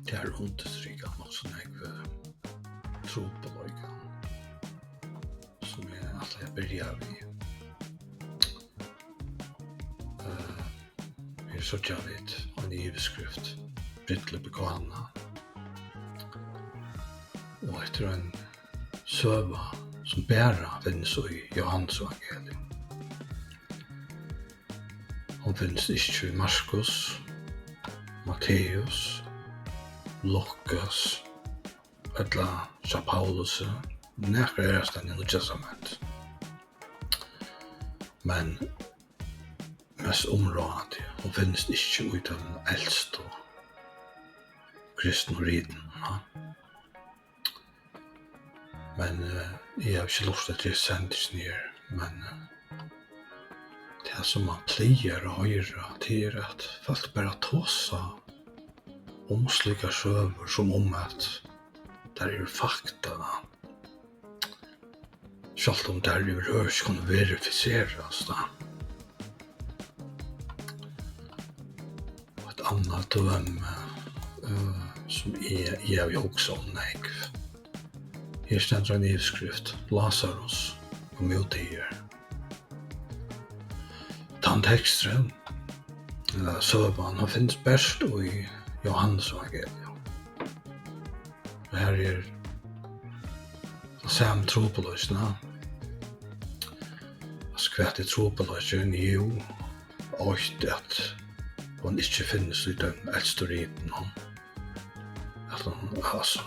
Det är understryka också när jag tror på löjkan som jag alltid börjar vid. Jag så jag vet en överskrift Brittle Bekana och efter en söva som bära finns i Johannes evangelium. Hon finns inte i Markus, Matteus, Lukas, eller Paulus, näkra resten i Nya Testament. Men mest området, hon finns inte i den äldste kristna riten. Men jag har inte lust att det sänds ner, men det som man plejer att höra till att folk bara tåsa om slika söver som att där är fakta. Självt om där överhörs kan verificeras. Och ett annat döme som jag också om nägg. Här ständer en överskrift, Lazarus och Mjöltier. Tandtexten, sövan, han finns bäst i Johannes evangelium. Det här är sam tropolösna. Skvätt i tropolösen ju och att hon inte finns i den äldste riten. Att hon alltså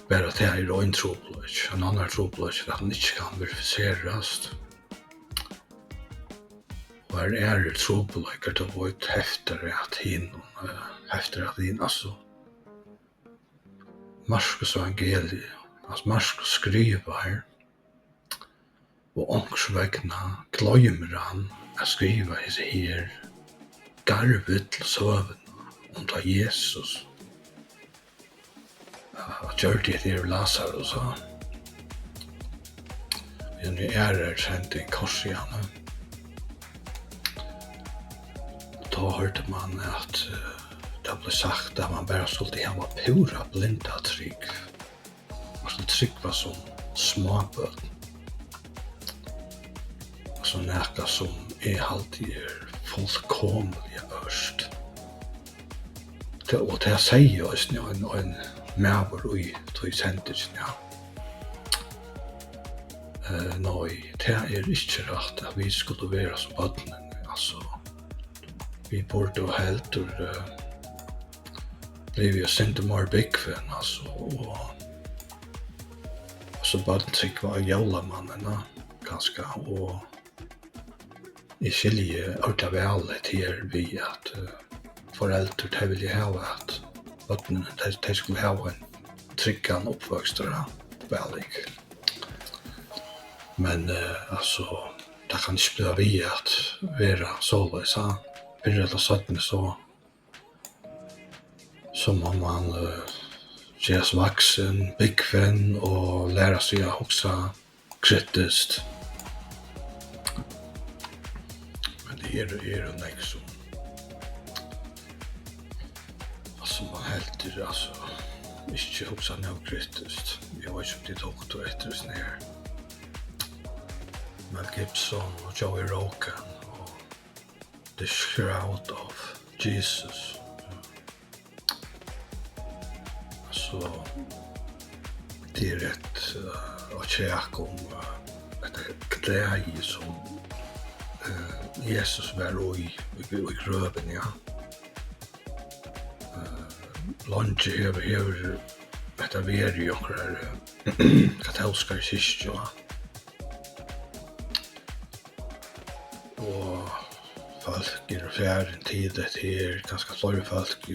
bara det här är en tropolös. En annan tropolös att hon inte kan verificeras. Och här är det tropolökar till att vara ett efter att hin alltså Markus evangelium, alltså Markus skriver här och ångsvägna glömmer han att skriva här garvet till söven om ta Jesus att gör det här Lazarus men nu är det känt en korsian då hörde man att det blev sagt att man bara skulle ha pura blinda trygg. Man skulle trygga som småböt. Så näka som är alltid fullkomliga örst. Och det jag säger just nu en mäver i sendelsen, ja. Nej, det är inte rätt att vi skulle vara som bötnen. Alltså, vi borde ha helt blev jag sent mer bekväm alltså och så bara tyck var jälamannen ganska och I skilje orta väl till vi att föräldrar det vill ju ha att det skulle ha en tryggan uppväxt där välig. Men alltså det kan inte bli vi att vara så lösa eller sådant så som om man ges vuxen, bekväm och lära sig att också kritiskt. Men det är en liksom alltså man helt alltså inte också nog kritiskt. Jag vet inte om det doktor efter snär. Mel Gibson och Joey Rogan och The Shroud of Jesus. Så det är rätt att käka om ett glädje som Jesus var i gröven, ja. Lunch över detta ver ju och katolska kyrkan. Och folk är fjärden tid det är ganska fler folk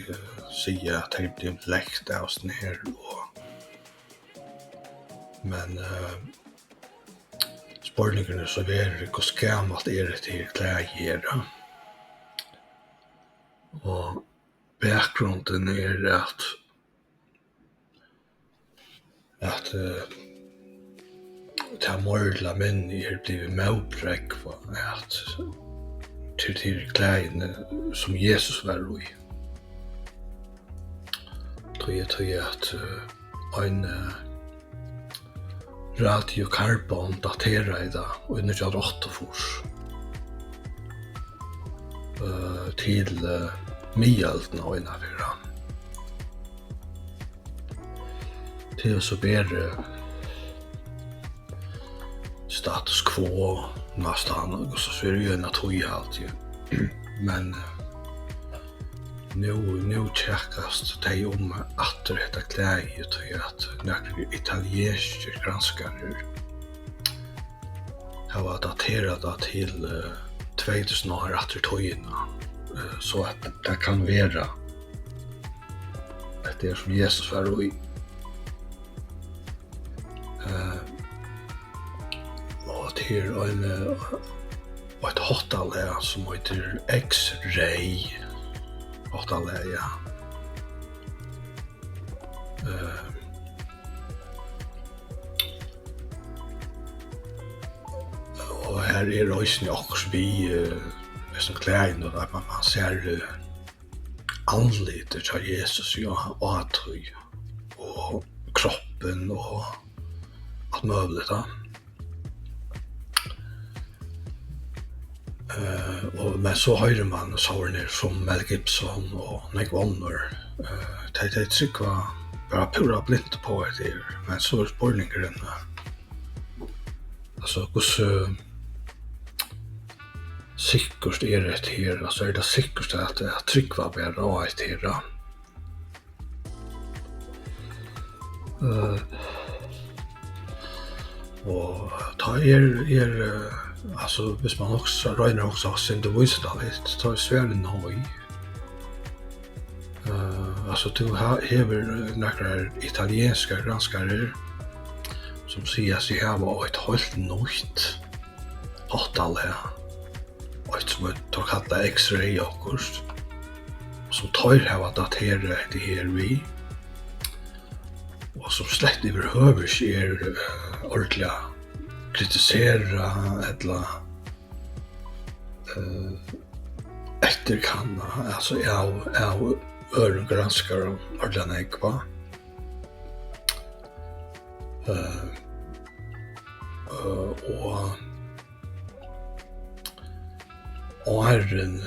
säger att det blir läkt av snär och men spårningarna så är det hur skammalt är det till kläder och bakgrunden är att det här mörla män är blivit målbräck för att til klædene som Jesus var i. Tog at en radiokarbon daterer i dag, og 1988 til middelden og innafyrir. Til å så bedre status quo nästan, och så är det ju en tog alltid. Men nu tjekkas det om att detta kläge till att några italienska granskare har daterat det till 2000 år efter togerna, så att det kan vara att det är som Jesus var i. Och till ett hotelläge som heter X-Ray hotelläge. Och här är röjsen också vi som kläden och att man ser anlitet av Jesus och atry och kroppen och allt möjligt då. Men så hører man sånne som Mel Gibson og Nick Wonder. De trykker bare pura blint på det, men så spørningen altså hvordan sikkert det her, altså det sikkert at det trykker bare av det her. Og ta alltså hvis man också röjnar också har sin bevissthet tar svärden nöj. Alltså du har några italienska granskare som säger sig ha ett helt nytt hotelläge. Och som tar kalla X-ray också. Som tar ha daterat det här vi. Och som slett överhuvud är ordentliga kritisera eller efterkanna, alltså av örgranskare ordentliga ekva. Och herren,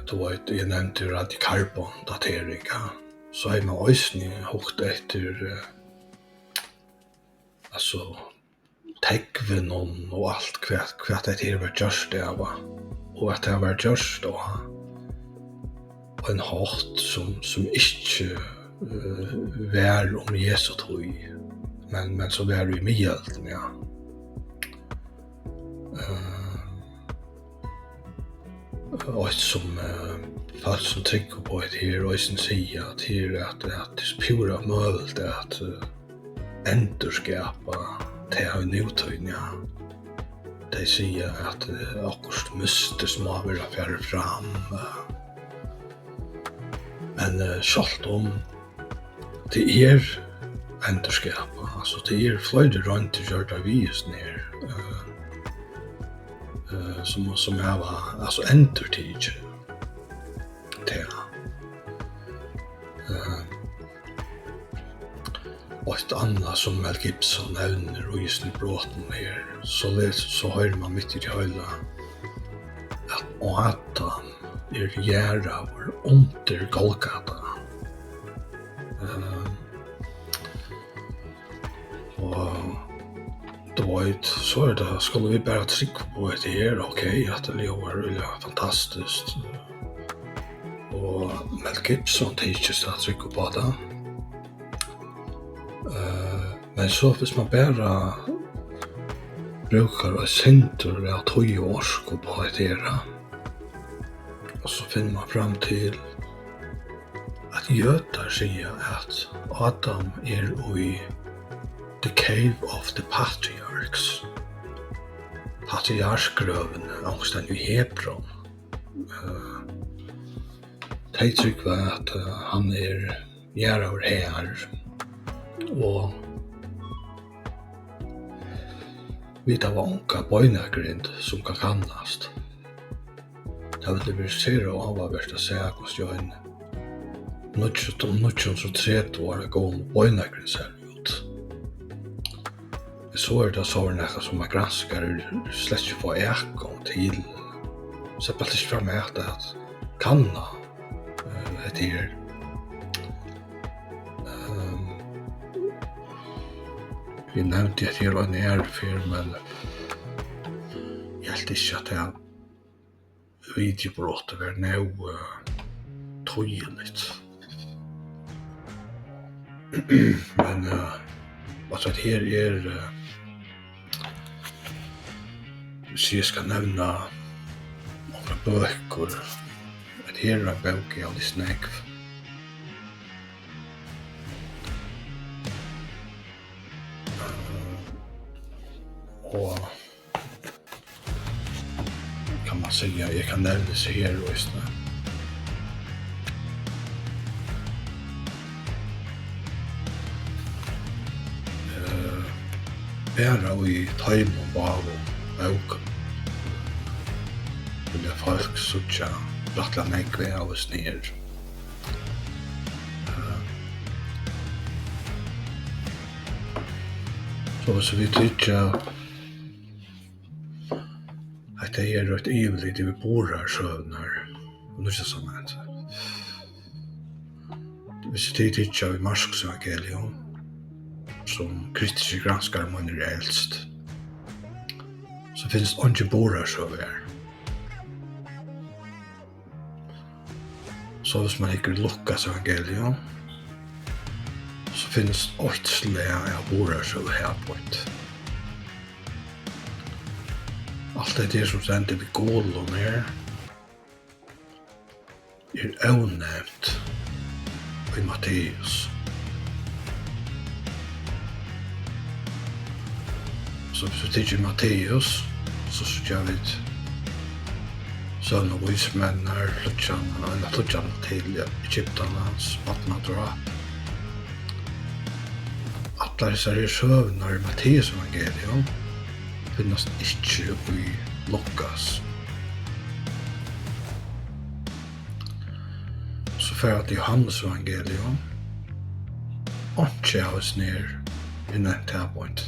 då jag nämnde radiokarbon dateringa, så har man också hukt efter alltså tegven och allt kvart det här var just det var. Och att det var just då en hårt som inte var om Jesu tro, men så var i middelden, ja. Och som folk som trycker på det här och sen säger till att det är pura möjligt att endurskapa det har nutiden, ja. De säger att akkurat måste småvara färre fram. Men självt om det är endurskapa, alltså det är flera runt att göra vis ner. Som har alltså endurtid till. Och ett annat som Mel Gibson nevner och just nu bråten här, så hör man mitt i det hela att Adam är järavor under Golgata. Och då så det, skulle vi bara trycka på det här, okej, att det var fantastiskt. Och Mel Gibson tycker att trycka på det. Men så hvis man bara brukar ett center av tog och orsko på det här, och så finner man fram till att jötar säger att Adam är i the cave of the patriarchs. Patriarksgröven någonstans i Hebron. De tycker att han är järavor här. Och vi tar vanka bøynagrind som kan kannast. Det ville bli ser och avvärt att säga att jag en 1930 år gång bojnakren ser ut. Så det så näka som man granskar slett inte få äkom till. Så det inte fram med att kanna det här. Vi nevnte at her var en for, men jeg helt ikke at jeg videobrottet var nå tøyeligt. Men altså at her hvis jeg skal nevne noen bøker, at her en bøk jeg aldri snakk. Og kan man säga, jag kan nämna sig här och just nu. Bara i time och bara och vill folk sucha rattla mig av oss ner. Så vi tycker att det är ett evigt vi bor här sövnar och nu är det som att hvis vi tycker i Marskos evangelium som kritiska granskare man är äldst så finns det inte bor här sövnar. Så hvis man inte Lukas evangelium så finns det 8 slag av bor här sövnar här på ett. Allt det som ständer vid gålen här ovnämnt i Matteus. Så hvis vi tycker Matteus så tycker vi söner och vismänner, flutjarna till Egyptarnas vattnadrap. Alla dessa här sövnar i Matteus evangelium finnes ikke i Lukas. Så för att Johannes evangelium ikke av oss ner i nevnt her point.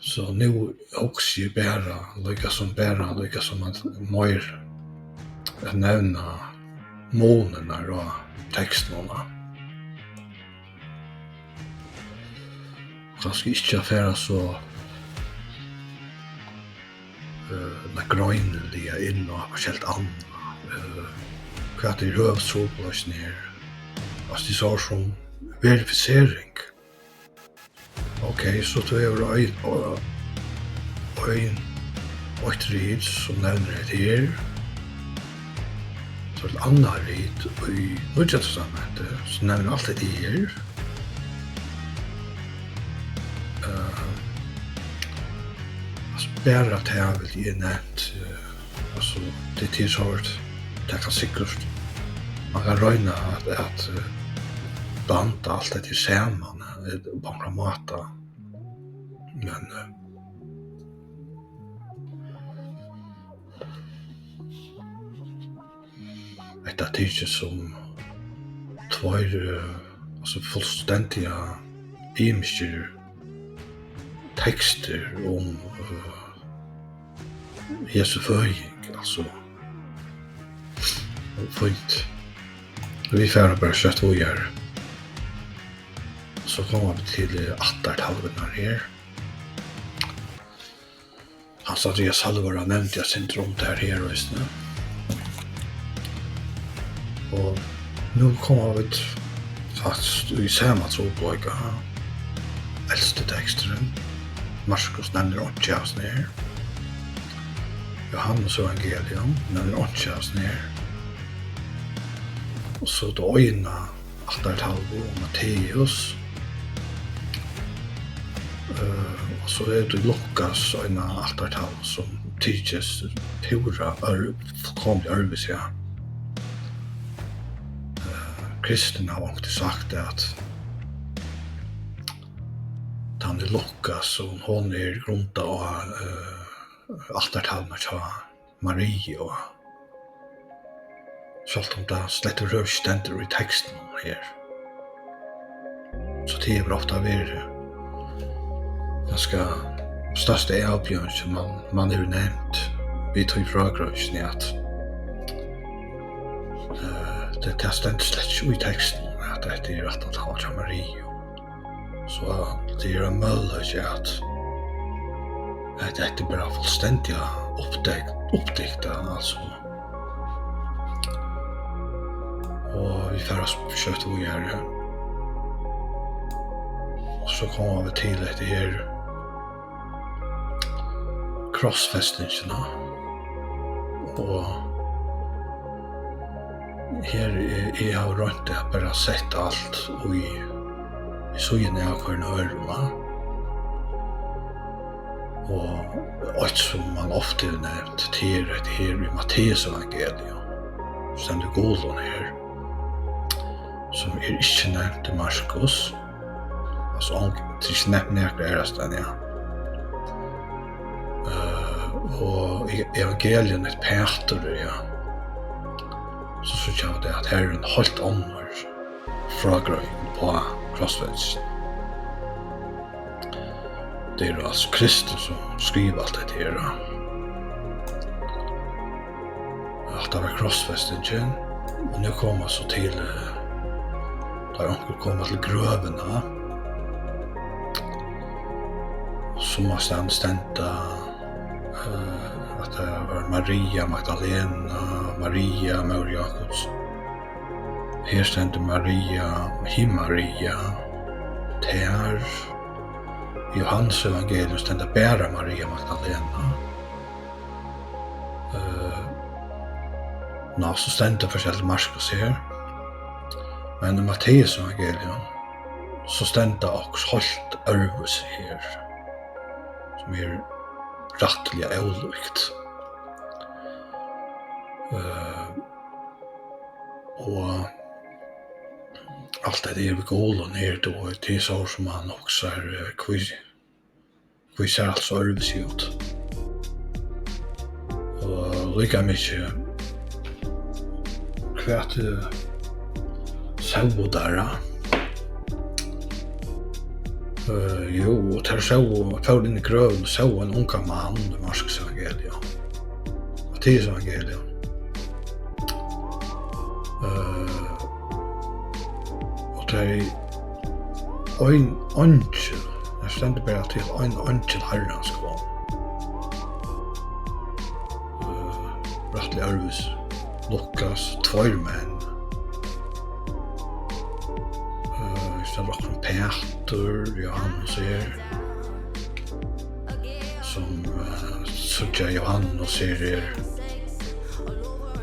Så nu också lika som att mer att nämna månerna och texterna. Kanske inte affärer så grönliga in och speciellt andra. Vad det rör så på oss ner. Alltså det så som verifiering. Okej, så då är det en rid som nämner det här. Så ett annat rid i Nya testamentet som nämner allt det här. Bara att jag vill ge nämnt alltså det tillsårt det kan säkert man kan röjna att banta allt det till samman bara mata men det är som två alltså fullständiga imager texter om Jesu föring, alltså. Fint. Vi färrar bara kött och gör. Så kommer vi till 1800-talet här. Hans Andreas Halvor har nämnt jag syndrom där här och just nu. Och nu kommer vi faktiskt i samma trådböjka. Äldste texten. Marskos nämner 8 avsnitt. Johannes evangelium nämner 8 avsnitt. Och så då ena 18-tallet och Matteus. Och så är det Lukas och ena 18-tallet som tidsjes pura fullkomligt arbets, ja. Kristen har också sagt att han Lukas och hon grunda och altartalna till Marie och självt om det slett rörstender i texten här. Så det är ofta ganska största avbjörn som man har nämnt vid tog frågröjsen att det ständer slett i texten att det är rätt att ha till Marie. Så det är en möjlighet att det är bara fullständiga upptäckta alltså. Och vi får försöka att göra det. Och så kommer vi till att det är krossfästningarna. Och här är jag runt att bara sett allt och i sågen är kvar nörma. Och allt som man ofta nämnt till det här i Matteus evangelium. Ständer golden här. Som inte nämnt i Markus. Alltså det är inte nämnt näkra ärastan, ja. Och evangelien ett Peter, ja. Så tycker jag det att här är en helt annan frågröj på krossfäst. Det är alltså Kristus som skriver allt det här. Att det var krossfästningen. Och nu kommer så till där onkel kommer till grövarna. Som måste han stända att det var Maria Magdalena, Maria Mor Jakobs. Här ständer Maria, Maria, Ter. I Johannes evangelium ständer bara Maria Magdalena. Så ständer förstås Markus här. Men i Matteus evangelium så ständer också helt örvus här. Som är rättliga olikt. Och allt det är vid gålen här då, det är så som man också är quizar alltså örvus ut. Och lika mycket kvart saudara. Jo, tar så för in i grön så en unga man i Markus evangelium. Matteus evangelium. Och det är en angel. Jag ständer bara till en angel herran ska vara. Rättlig Arvis. Lukas, 2 män. Istället också Peter, Johannes här. Som sådär Johannes här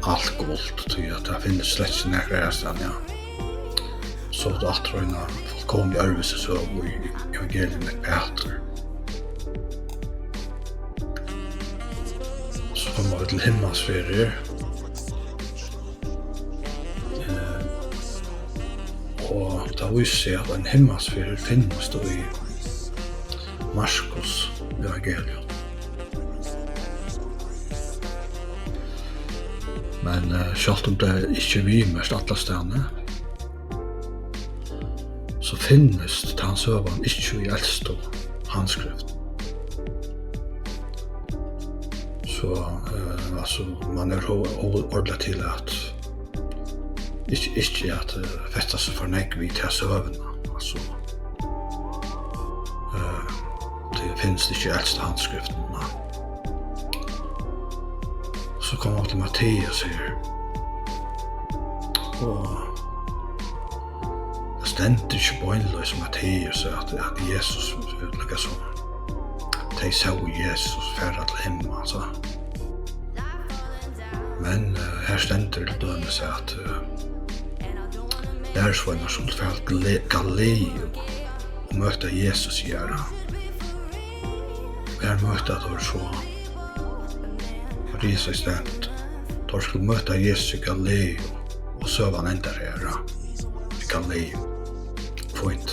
allt gott till att det finns slätt nära stan, ja. Så det att tröna kom i Arvis så i evangelium med Peter. Så kommer vi till himmelsfärder. Och det visar sig att en himmelsfärd finns då i Markus evangelium. Men självt om det inte vi mest alla ställen så finnes det hans övan inte i äldste handskrift. Så alltså man är ordentlig till att inte att fästa sig för nägg vid hans övarna. Alltså det finns inte i äldste handskriften. Så kommer vi till Matteus här. Och det ständer inte på en lös Matteus att Jesus utlägger så. De såg Jesus färda till hemma. Alltså. Men här ständer det döme sig att lärsvänner som färd till Galileo och möta Jesus göra. Och här möta då så resa istället. Då skulle möta Jesus i Galileo och söva han ändrar här i Galileo. Point.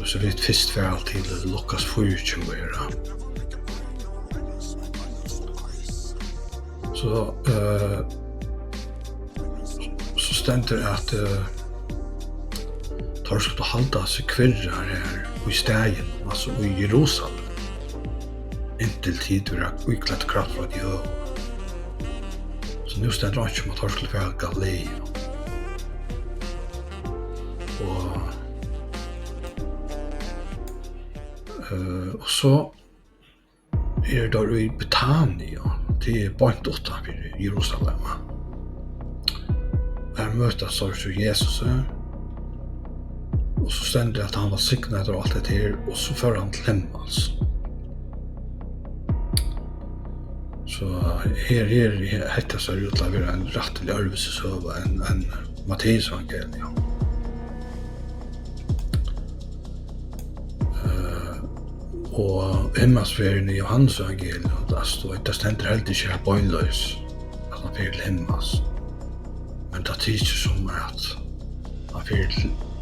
Så så vi først fer til Lukas 24. Så stender at tar skulle halda seg kvirrar her i stegen, altså i Jerusalem, inntil tid vi har utklett kraft fra de høy. Så nu stender han ikke om at han skulle være Galilea. Og så der i Betania, det bant utanfor Jerusalem. Her møtes så Jesus, og så stender det at han var signet og alt det her, og så fører han til himmels. Så her heter seg ut til å være en rettelig arvelsesøve enn Matteus evangeliet. Og himmelsferien i Johannes evangeliet, det stender helt ikke her bøyløs at han fyrer til himmels. Men det er ikke som at han fyrer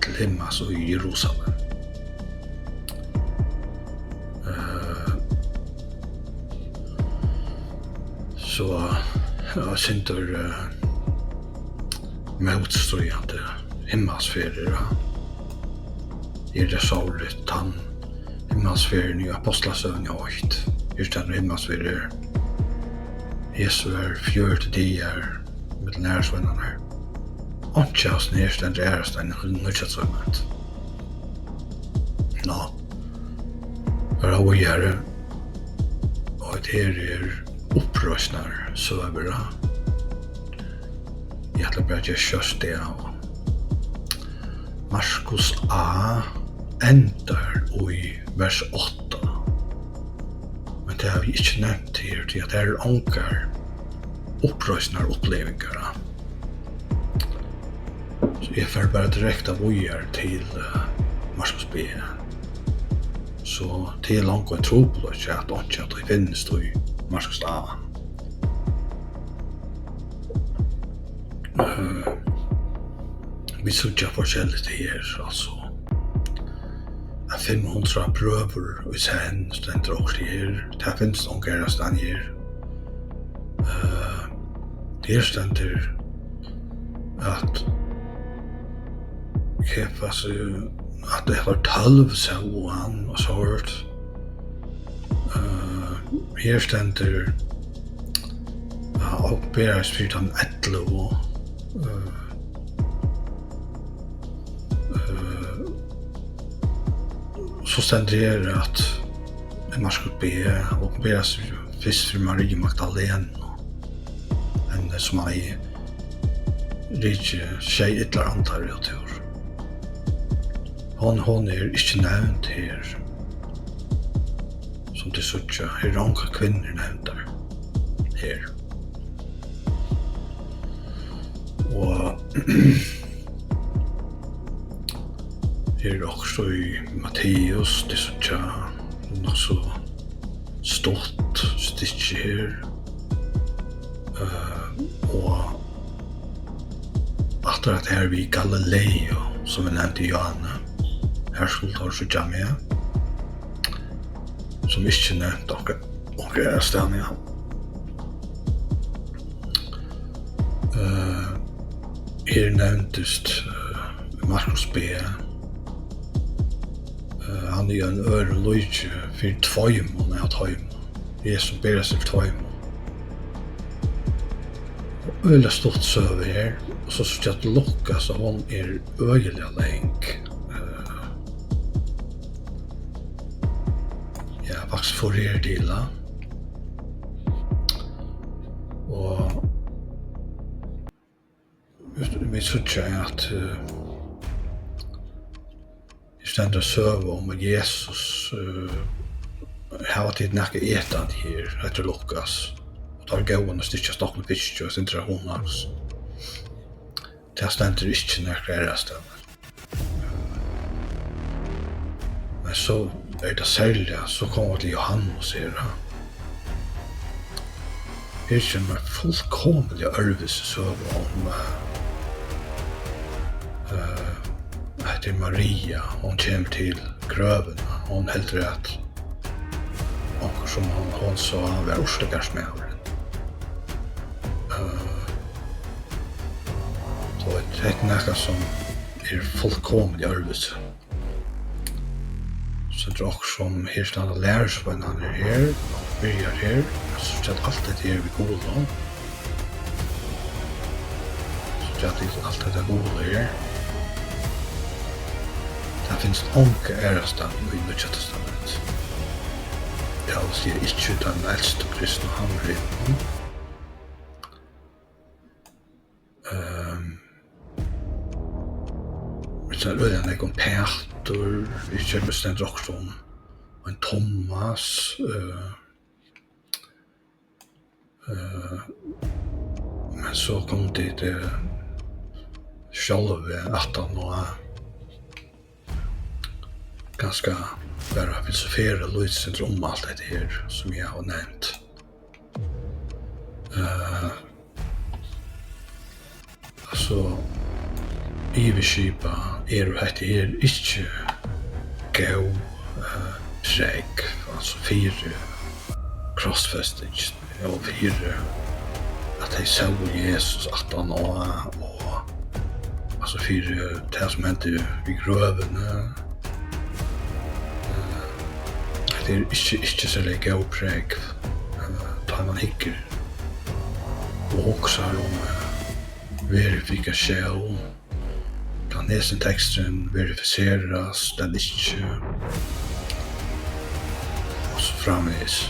til himmels og i Jerusalem. Så jag synder motstående himmelsferier. Det såret han himmelsferien i apostlasøvn i 8. Just den himmelsferier. Jesus fjørte dier med lærersvennerne. Antjas nærst den ærestein i nødtjatsøvnet. Nå, hva vi gjør, og det upprøsnar søvera. Jeg ætler bare ikke kjøst det av. Markus A endar i vers 8. Men det har vi ikke nevnt her, til at det anker upprøsnar opplevingar. Så jeg får bare direkte vojer til Markus B. Så til langt en tro på det, at det finnes i Markus A. Vi sutja forskjelligt her, altså. 500 prøver i sen stender også her. Det finnes noen gærastan her. Her stender at Kefas at det var 12 sauan og så hørt. Her stender oppberes for den 11 så stender her at Markus B oppberes først for Marie Magdalene en som ei rikje tjej ytler antar jeg til. Hon ikke nevnt her som til suttja, her ranka kvinner nevntar her. Og her også i Matteus, til suttja, nok så stått stikje her. Og atter at her vi Galileo, som vi nevnte i Johanne, her skulle ta suttja med, som ikke nevnt og er stedet, ja. Her nevntest Markus B. Han er en øre løyke for tvøymon av tøymon. Jesus ber seg for tvøymon. Øyla stort søve her, og så synes jeg at Lukas og hun er øyelig lenk. Ja, faktisk for her til og vi synes at I stender søve om at Jesus har tid nække etan her etter Lukas. Og tar gående styrkja stokken fisk og sindra hundars. Det stender ikke nække ærastan. Men så det særlig, så kommer til Johannes her. Her kommer fullkomlig ørvis søve om det Maria, hon kommer till gröven, hon heldur att och som hon sa var orsakarsmävren. Så det är något som är fullkomligt örvelse. Så det är också som här stannar lärspännande här, och börjar här, så att allt det här vid godan. Så att allt det här goda här. Det finns ånka ärastan i Nya Testamentet. Jag vill säga inte den äldste kristna handlingen. Så är det en Peter, vi kör bestämt också om en Thomas, men så kom det själva att han var ganska bara filosofera lite om allt det här som jag har nämnt. Alltså Ivishipa det här inte gå preg, alltså fyra crossfestage och fyra att jag såg Jesus att han och alltså fyra det som hände vid gröven. Det är inte så lika uppräck tar man hickar och också om verifikation kan nästan texten verificeras den inte och så framvis